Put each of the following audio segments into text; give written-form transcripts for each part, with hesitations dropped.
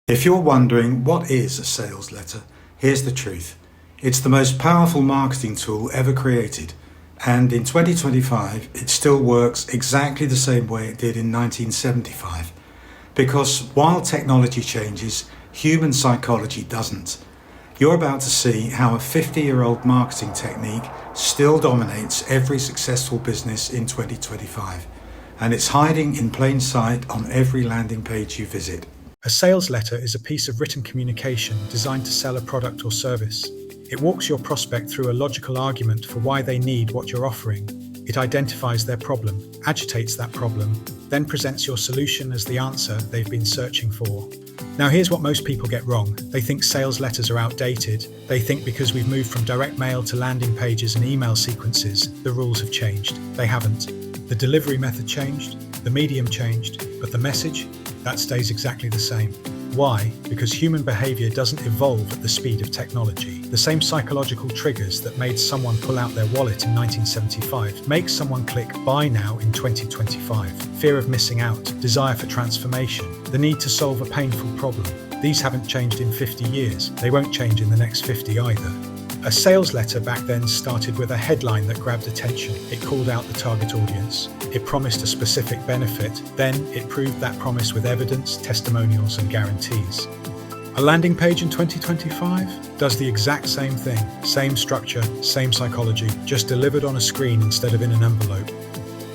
If you're wondering what is a sales letter, here's the truth. It's the most powerful marketing tool ever created, and in 2025 it still works exactly the same way it did in 1975. Because while technology changes, human psychology doesn't. You're about to see how a 50-year-old marketing technique still dominates every successful business in 2025, and it's hiding in plain sight on every landing page you visit. A sales letter is a piece of written communication designed to sell a product or service. It walks your prospect through a logical argument for why they need what you're offering. It identifies their problem, agitates that problem, then presents your solution as the answer they've been searching for. Now here's what most people get wrong. They think sales letters are outdated. They think because we've moved from direct mail to landing pages and email sequences, the rules have changed. They haven't. The delivery method changed, the medium changed, but the message, that stays exactly the same. Why? Because human behavior doesn't evolve at the speed of technology. The same psychological triggers that made someone pull out their wallet in 1975 make someone click buy now in 2025. Fear of missing out, desire for transformation, the need to solve a painful problem. These haven't changed in 50 years. They won't change in the next 50 either. A sales letter back then started with a headline that grabbed attention. It called out the target audience. It promised a specific benefit. Then it proved that promise with evidence, testimonials, and guarantees. A landing page in 2025 does the exact same thing. Same structure, same psychology, just delivered on a screen instead of in an envelope.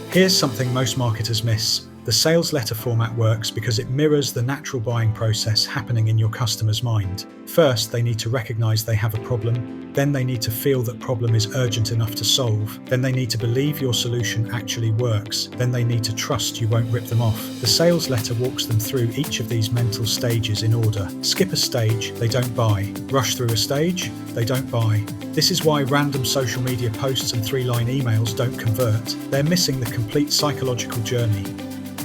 Here's something most marketers miss. The sales letter format works because it mirrors the natural buying process happening in your customer's mind. First, they need to recognize they have a problem. Then they need to feel that problem is urgent enough to solve. Then they need to believe your solution actually works. Then they need to trust you won't rip them off. The sales letter walks them through each of these mental stages in order. Skip a stage, they don't buy. Rush through a stage, they don't buy. This is why random social media posts and 3-line emails don't convert. They're missing the complete psychological journey.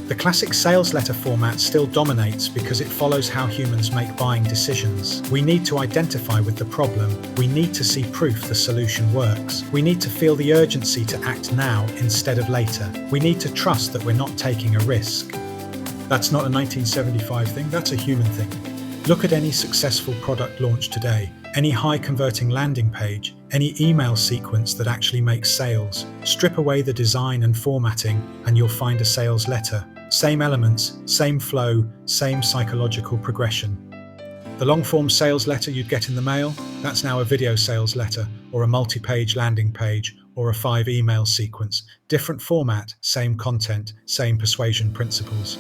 The classic sales letter format still dominates because it follows how humans make buying decisions. We need to identify with the problem. We need to see proof the solution works. We need to feel the urgency to act now instead of later. We need to trust that we're not taking a risk. That's not a 1975 thing, that's a human thing. Look at any successful product launch today, any high-converting landing page, any email sequence that actually makes sales. Strip away the design and formatting, and you'll find a sales letter. Same elements, same flow, same psychological progression. The long-form sales letter you'd get in the mail, that's now a video sales letter, or a multi-page landing page, or a 5-email sequence. Different format, same content, same persuasion principles.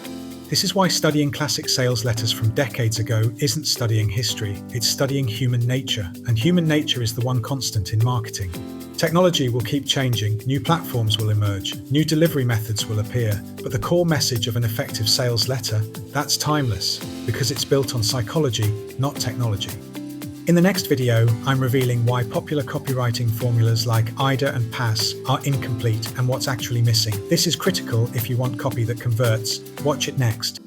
This is why studying classic sales letters from decades ago isn't studying history, it's studying human nature, and human nature is the one constant in marketing. Technology will keep changing, new platforms will emerge, new delivery methods will appear, but the core message of an effective sales letter, that's timeless, because it's built on psychology, not technology. In the next video, I'm revealing why popular copywriting formulas like IDA and PASS are incomplete and what's actually missing. This is critical if you want copy that converts. Watch it next.